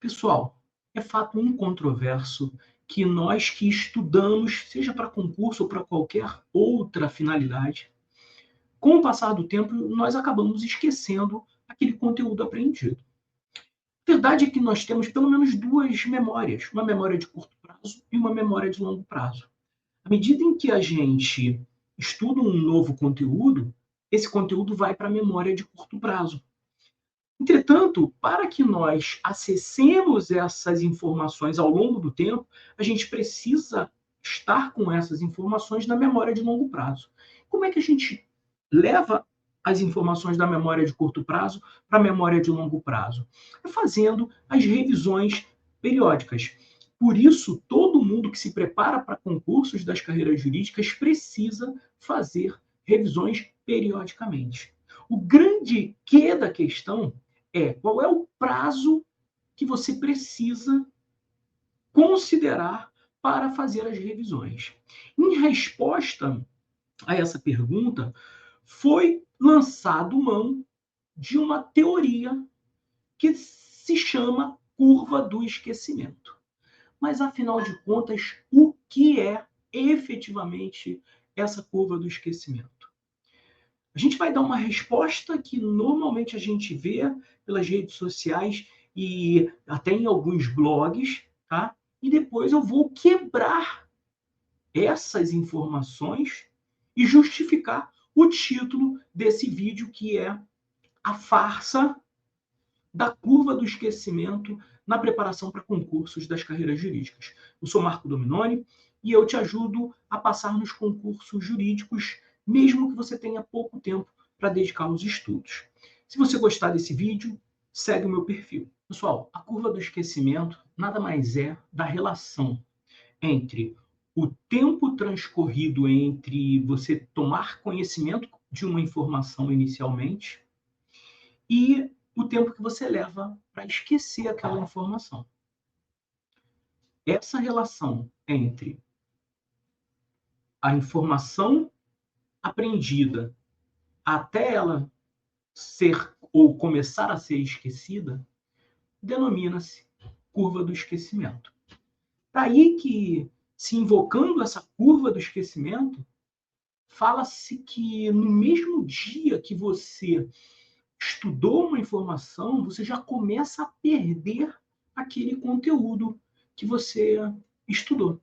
Pessoal, é fato incontroverso que nós que estudamos, seja para concurso ou para qualquer outra finalidade, com o passar do tempo, nós acabamos esquecendo aquele conteúdo aprendido. A verdade é que nós temos pelo menos duas memórias, uma memória de curto prazo e uma memória de longo prazo. À medida em que a gente estuda um novo conteúdo, esse conteúdo vai para a memória de curto prazo. Entretanto, para que nós acessemos essas informações ao longo do tempo, a gente precisa estar com essas informações na memória de longo prazo. Como é que a gente leva as informações da memória de curto prazo para a memória de longo prazo? É fazendo as revisões periódicas. Por isso, todo mundo que se prepara para concursos das carreiras jurídicas precisa fazer revisões periodicamente. O grande quê da questão é qual é o prazo que você precisa considerar para fazer as revisões. Em resposta a essa pergunta, foi lançado mão de uma teoria que se chama curva do esquecimento. Mas, afinal de contas, o que é efetivamente essa curva do esquecimento? A gente vai dar uma resposta que normalmente a gente vê pelas redes sociais e até em alguns blogs, tá? E depois eu vou quebrar essas informações e justificar o título desse vídeo, que é a farsa da curva do esquecimento na preparação para concursos das carreiras jurídicas. Eu sou Marco Dominoni e eu te ajudo a passar nos concursos jurídicos, mesmo que você tenha pouco tempo para dedicar aos estudos. Se você gostar desse vídeo, segue o meu perfil. Pessoal, a curva do esquecimento nada mais é da relação entre o tempo transcorrido entre você tomar conhecimento de uma informação inicialmente e o tempo que você leva para esquecer aquela informação. Essa relação entre a informação aprendida até ela ser ou começar a ser esquecida denomina-se curva do esquecimento. Daí que, se invocando essa curva do esquecimento, fala-se que no mesmo dia que você estudou uma informação, você já começa a perder aquele conteúdo que você estudou.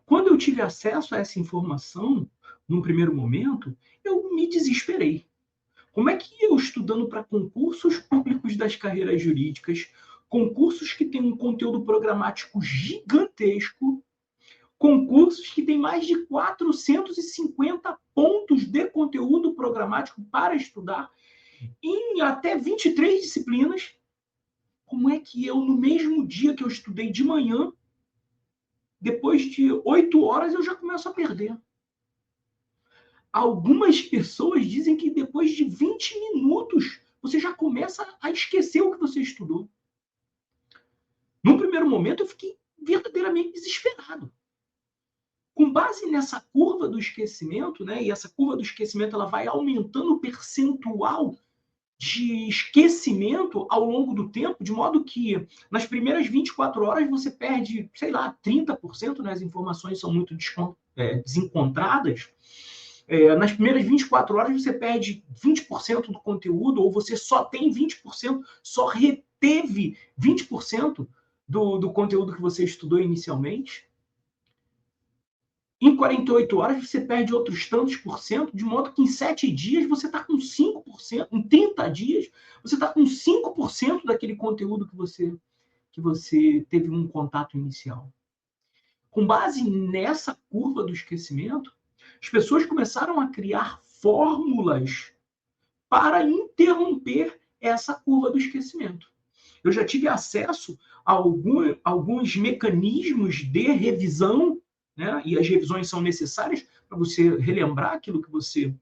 Quando eu tive acesso a essa informação, num primeiro momento, eu me desesperei. Como é que eu, estudando para concursos públicos das carreiras jurídicas, concursos que têm um conteúdo programático gigantesco, concursos que têm mais de 450 pontos de conteúdo programático para estudar, em até 23 disciplinas, como é que eu, no mesmo dia que eu estudei de manhã, depois de 8 horas, eu já começo a perder? Algumas pessoas dizem que depois de 20 minutos, você já começa a esquecer o que você estudou. No primeiro momento, eu fiquei verdadeiramente desesperado. Com base nessa curva do esquecimento, né, e essa curva do esquecimento ela vai aumentando o percentual de esquecimento ao longo do tempo, de modo que nas primeiras 24 horas você perde, sei lá, 30%, né? As informações são muito desencontradas. Nas primeiras 24 horas você perde 20% do conteúdo, ou você só tem 20%, só reteve 20% do conteúdo que você estudou inicialmente. Em 48 horas você perde outros tantos por cento, de modo que em 7 dias você está com 5%, em 30 dias você está com 5% daquele conteúdo que você teve um contato inicial. Com base nessa curva do esquecimento, as pessoas começaram a criar fórmulas para interromper essa curva do esquecimento. Eu já tive acesso a alguns mecanismos de revisão, né? E as revisões são necessárias para você relembrar aquilo que você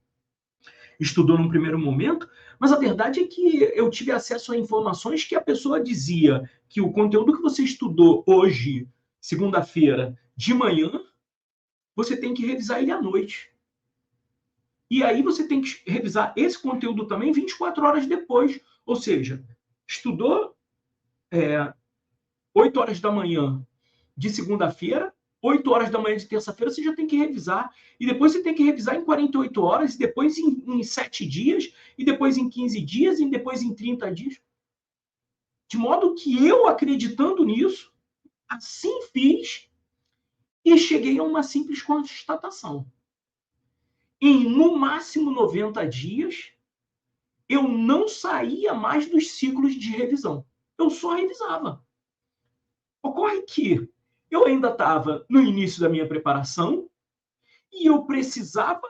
estudou num primeiro momento, mas a verdade é que eu tive acesso a informações que a pessoa dizia que o conteúdo que você estudou hoje, segunda-feira, de manhã, você tem que revisar ele à noite. E aí você tem que revisar esse conteúdo também 24 horas depois. Ou seja, estudou 8 horas da manhã de segunda-feira, 8 horas da manhã de terça-feira, você já tem que revisar. E depois você tem que revisar em 48 horas, e depois em 7 dias, e depois em 15 dias, e depois em 30 dias. De modo que eu, acreditando nisso, assim fiz e cheguei a uma simples constatação. Em, no máximo, 90 dias, eu não saía mais dos ciclos de revisão. Eu só revisava. Ocorre que eu ainda estava no início da minha preparação e eu precisava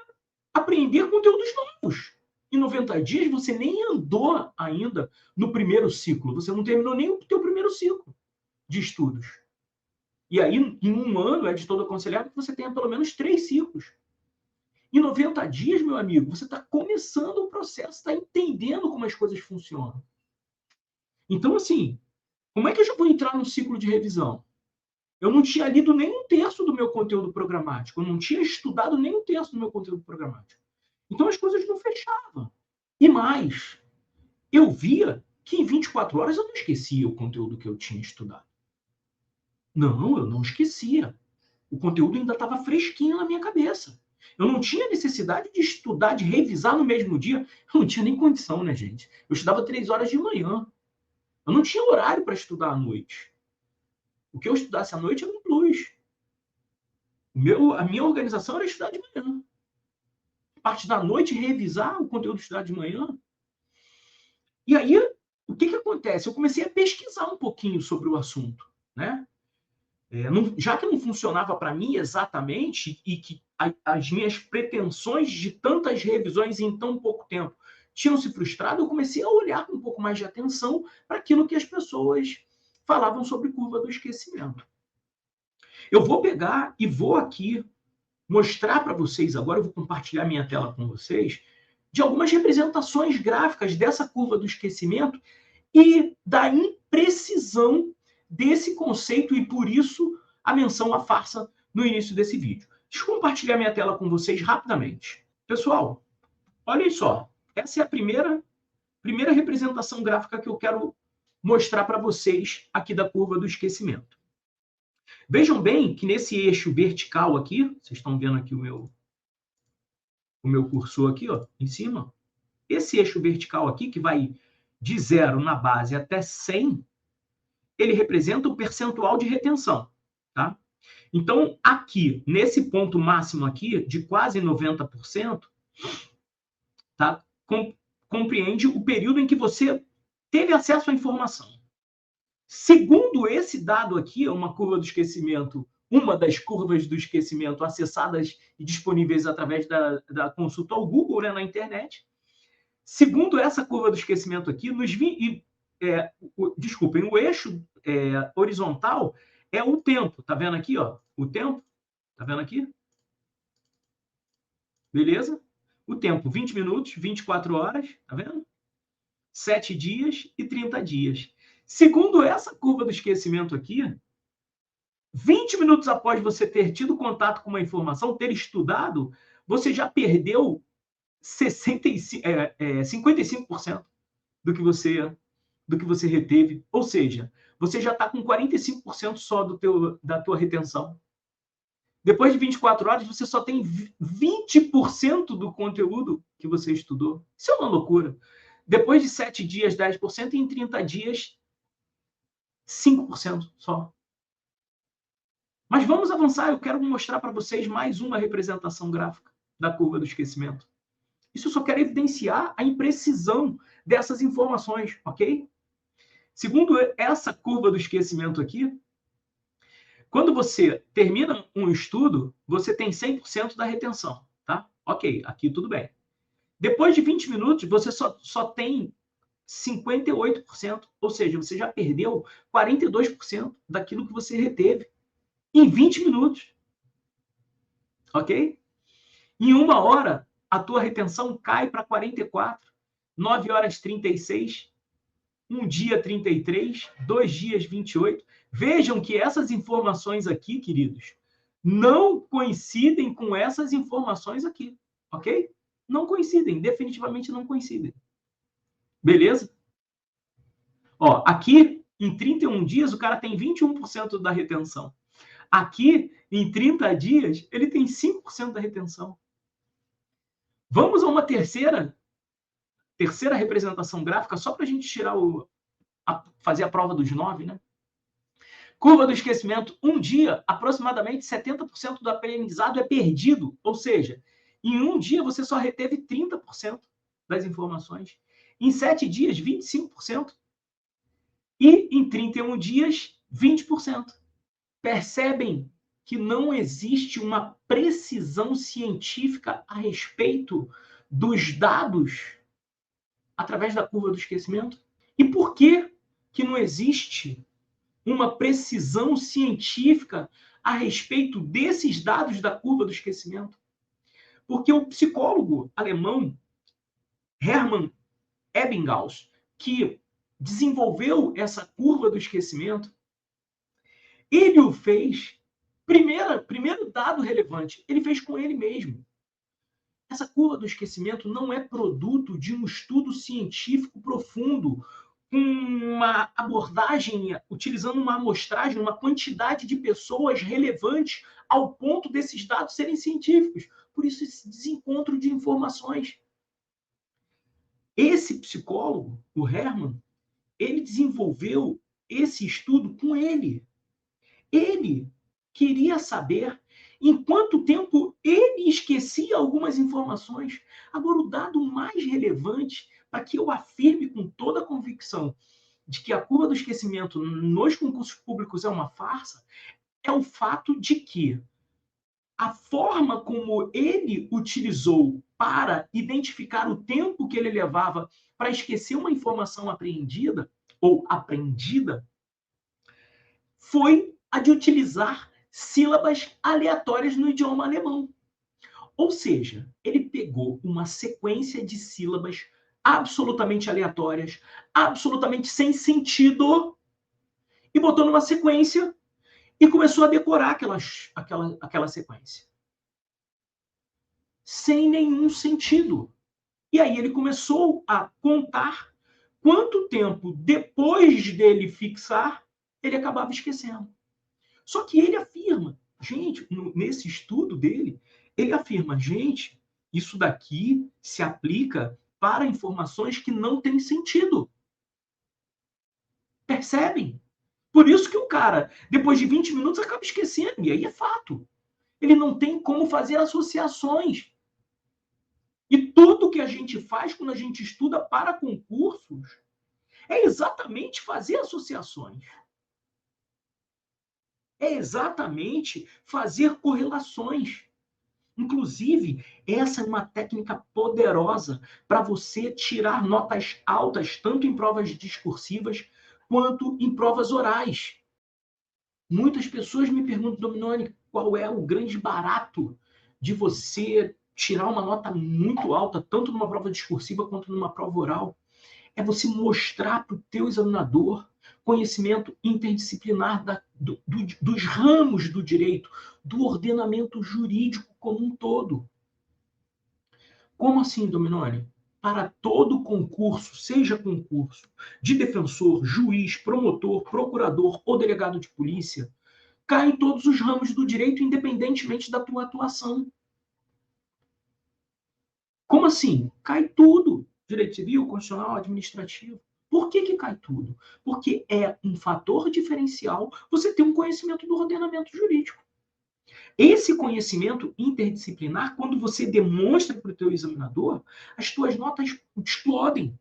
aprender conteúdos novos. Em 90 dias, você nem andou ainda no primeiro ciclo. Você não terminou nem o teu primeiro ciclo de estudos. E aí, em um ano, é de todo aconselhável que você tenha pelo menos 3 ciclos. Em 90 dias, meu amigo, você está começando o processo, está entendendo como as coisas funcionam. Então, assim, como é que eu já vou entrar no ciclo de revisão? Eu não tinha lido nem um terço do meu conteúdo programático, eu não tinha estudado nem um terço do meu conteúdo programático. Então as coisas não fechavam. E mais, eu via que em 24 horas eu não esquecia o conteúdo que eu tinha estudado. Não, eu não esquecia. O conteúdo ainda estava fresquinho na minha cabeça. Eu não tinha necessidade de estudar, de revisar no mesmo dia. Eu não tinha nem condição, né, gente? Eu estudava 3 horas de manhã. Eu não tinha horário para estudar à noite. O que eu estudasse à noite era um plus. A minha organização era estudar de manhã. Parte da noite, revisar o conteúdo estudado de manhã. E aí, o que acontece? Eu comecei a pesquisar um pouquinho sobre o assunto, né? Já que não funcionava para mim exatamente e que as minhas pretensões de tantas revisões em tão pouco tempo tinham se frustrado, eu comecei a olhar com um pouco mais de atenção para aquilo que as pessoas falavam sobre curva do esquecimento. Eu vou pegar e vou aqui mostrar para vocês agora, eu vou compartilhar minha tela com vocês, de algumas representações gráficas dessa curva do esquecimento e da imprecisão desse conceito, e por isso a menção à farsa no início desse vídeo. Deixa eu compartilhar minha tela com vocês rapidamente. Pessoal, olhem só. Essa é a primeira representação gráfica que eu quero mostrar para vocês aqui da curva do esquecimento. Vejam bem que nesse eixo vertical aqui, vocês estão vendo aqui o meu cursor aqui, ó, em cima. Esse eixo vertical aqui, que vai de 0 na base até 100, ele representa o percentual de retenção, tá? Então, aqui, nesse ponto máximo aqui, de quase 90%, tá? Compreende o período em que você teve acesso à informação. Segundo esse dado aqui, uma curva do esquecimento, uma das curvas do esquecimento acessadas e disponíveis através da consulta ao Google, né, na internet. Segundo essa curva do esquecimento aqui, desculpem, o eixo horizontal é o tempo. Tá vendo aqui, ó? O tempo. Tá vendo aqui? Beleza? O tempo, 20 minutos, 24 horas, tá vendo? 7 dias e 30 dias. Segundo essa curva do esquecimento aqui, 20 minutos após você ter tido contato com uma informação, ter estudado, você já perdeu 55% do que você reteve. Ou seja, você já está com 45% só da tua retenção. Depois de 24 horas, você só tem 20% do conteúdo que você estudou. Isso é uma loucura. Depois de 7 dias, 10%, e em 30 dias, 5% só. Mas vamos avançar. Eu quero mostrar para vocês mais uma representação gráfica da curva do esquecimento. Isso só quer evidenciar a imprecisão dessas informações, ok? Segundo essa curva do esquecimento aqui, quando você termina um estudo, você tem 100% da retenção, tá? Ok, aqui tudo bem. Depois de 20 minutos, você só tem 58%, ou seja, você já perdeu 42% daquilo que você reteve em 20 minutos, ok? Em 1 hora, a tua retenção cai para 44, 9 horas 36, 1 dia 33, 2 dias 28. Vejam que essas informações aqui, queridos, não coincidem com essas informações aqui, ok? Não coincidem, definitivamente não coincidem. Beleza? Ó, aqui, em 31 dias, o cara tem 21% da retenção. Aqui, em 30 dias, ele tem 5% da retenção. Vamos a uma terceira representação gráfica, só para a gente tirar fazer a prova dos 9, né? Curva do esquecimento, um dia, aproximadamente 70% do aprendizado é perdido. Ou seja, em um dia você só reteve 30% das informações. Em 7 dias, 25%. E em 31 dias, 20%. Percebem que não existe uma precisão científica a respeito dos dados através da curva do esquecimento? E por que não existe uma precisão científica a respeito desses dados da curva do esquecimento? Porque o psicólogo alemão Hermann Ebbinghaus, que desenvolveu essa curva do esquecimento, ele o fez, primeiro dado relevante, ele fez com ele mesmo. Essa curva do esquecimento não é produto de um estudo científico profundo, uma abordagem, utilizando uma amostragem, uma quantidade de pessoas relevantes ao ponto desses dados serem científicos. Por isso, esse desencontro de informações. Esse psicólogo, o Hermann, ele desenvolveu esse estudo com ele. Ele queria saber em quanto tempo ele esquecia algumas informações. Agora, o dado mais relevante, para que eu afirme com toda a convicção de que a curva do esquecimento nos concursos públicos é uma farsa, é o fato de que a forma como ele utilizou para identificar o tempo que ele levava para esquecer uma informação apreendida ou aprendida foi a de utilizar sílabas aleatórias no idioma alemão. Ou seja, ele pegou uma sequência de sílabas absolutamente aleatórias, absolutamente sem sentido, e botou numa sequência e começou a decorar aquela sequência. Sem nenhum sentido. E aí ele começou a contar quanto tempo depois dele fixar, ele acabava esquecendo. Só que ele afirma, gente, nesse estudo dele, ele afirma, gente, isso daqui se aplica para informações que não têm sentido. Percebem? Por isso que o cara, depois de 20 minutos, acaba esquecendo. E aí é fato. Ele não tem como fazer associações. E tudo que a gente faz quando a gente estuda para concursos é exatamente fazer associações. É exatamente fazer correlações. Inclusive, essa é uma técnica poderosa para você tirar notas altas, tanto em provas discursivas quanto em provas orais. Muitas pessoas me perguntam, Dominoni, qual é o grande barato de você tirar uma nota muito alta, tanto numa prova discursiva quanto numa prova oral? É você mostrar para o teu examinador conhecimento interdisciplinar dos ramos do direito, do ordenamento jurídico como um todo. Como assim, Dominoni? Para todo concurso, seja concurso de defensor, juiz, promotor, procurador ou delegado de polícia, cai em todos os ramos do direito, independentemente da tua atuação. Como assim? Cai tudo. Direito civil, constitucional, administrativo. Por que cai tudo? Porque é um fator diferencial você ter um conhecimento do ordenamento jurídico. Esse conhecimento interdisciplinar, quando você demonstra para o teu examinador, as tuas notas explodem.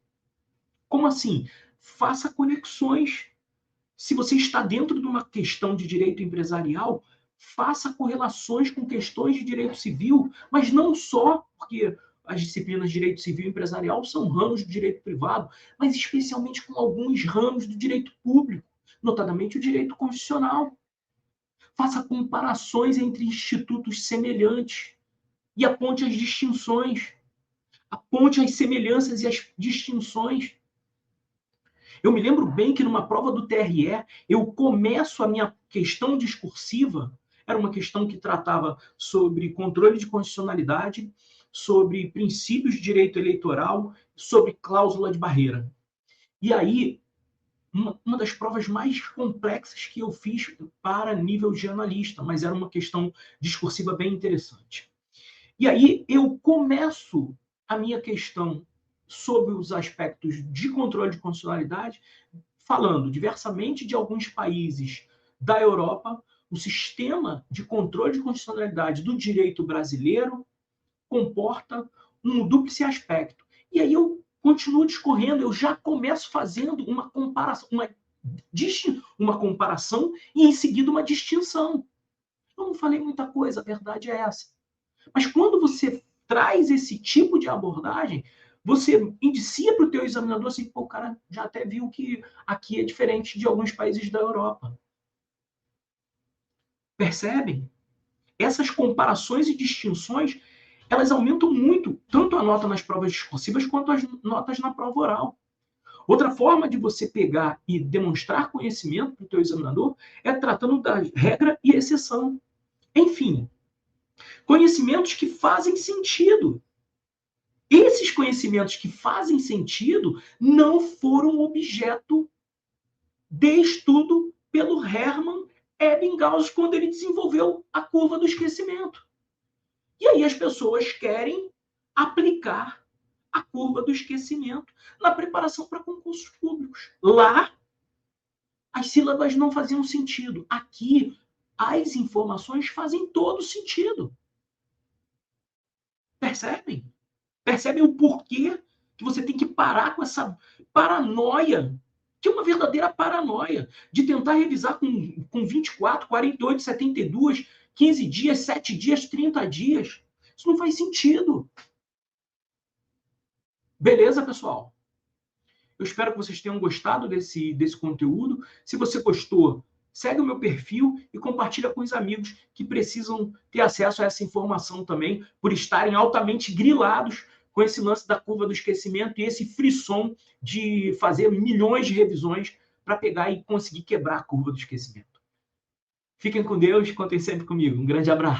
Como assim? Faça conexões. Se você está dentro de uma questão de direito empresarial, faça correlações com questões de direito civil, mas não só porque as disciplinas de direito civil e empresarial são ramos do direito privado, mas especialmente com alguns ramos do direito público, notadamente o direito constitucional. Faça comparações entre institutos semelhantes e aponte as distinções. Aponte as semelhanças e as distinções. Eu me lembro bem que numa prova do TRE, eu começo a minha questão discursiva, era uma questão que tratava sobre controle de constitucionalidade, sobre princípios de direito eleitoral, sobre cláusula de barreira. E aí, uma das provas mais complexas que eu fiz para nível de analista, mas era uma questão discursiva bem interessante. E aí eu começo a minha questão sobre os aspectos de controle de constitucionalidade, falando diversamente de alguns países da Europa, o sistema de controle de constitucionalidade do direito brasileiro comporta um dúplice aspecto. E aí eu continuo discorrendo, eu já começo fazendo uma comparação, uma comparação e em seguida uma distinção. Eu não falei muita coisa, a verdade é essa. Mas quando você traz esse tipo de abordagem, você indicia para o teu examinador assim, pô, o cara já até viu que aqui é diferente de alguns países da Europa. Percebem? Essas comparações e distinções, elas aumentam muito, tanto a nota nas provas discursivas quanto as notas na prova oral. Outra forma de você pegar e demonstrar conhecimento para o teu examinador é tratando da regra e exceção. Enfim, conhecimentos que fazem sentido. Esses conhecimentos que fazem sentido não foram objeto de estudo pelo Hermann Ebbinghaus quando ele desenvolveu a curva do esquecimento. E aí as pessoas querem aplicar a curva do esquecimento na preparação para concursos públicos. Lá, as sílabas não faziam sentido. Aqui, as informações fazem todo sentido. Percebem? Percebem o porquê que você tem que parar com essa paranoia, que é uma verdadeira paranoia, de tentar revisar com 24, 48, 72, 15 dias, 7 dias, 30 dias. Isso não faz sentido. Beleza, pessoal? Eu espero que vocês tenham gostado desse conteúdo. Se você gostou, segue o meu perfil e compartilha com os amigos que precisam ter acesso a essa informação também, por estarem altamente grilados com esse lance da curva do esquecimento e esse frisson de fazer milhões de revisões para pegar e conseguir quebrar a curva do esquecimento. Fiquem com Deus, contem sempre comigo. Um grande abraço.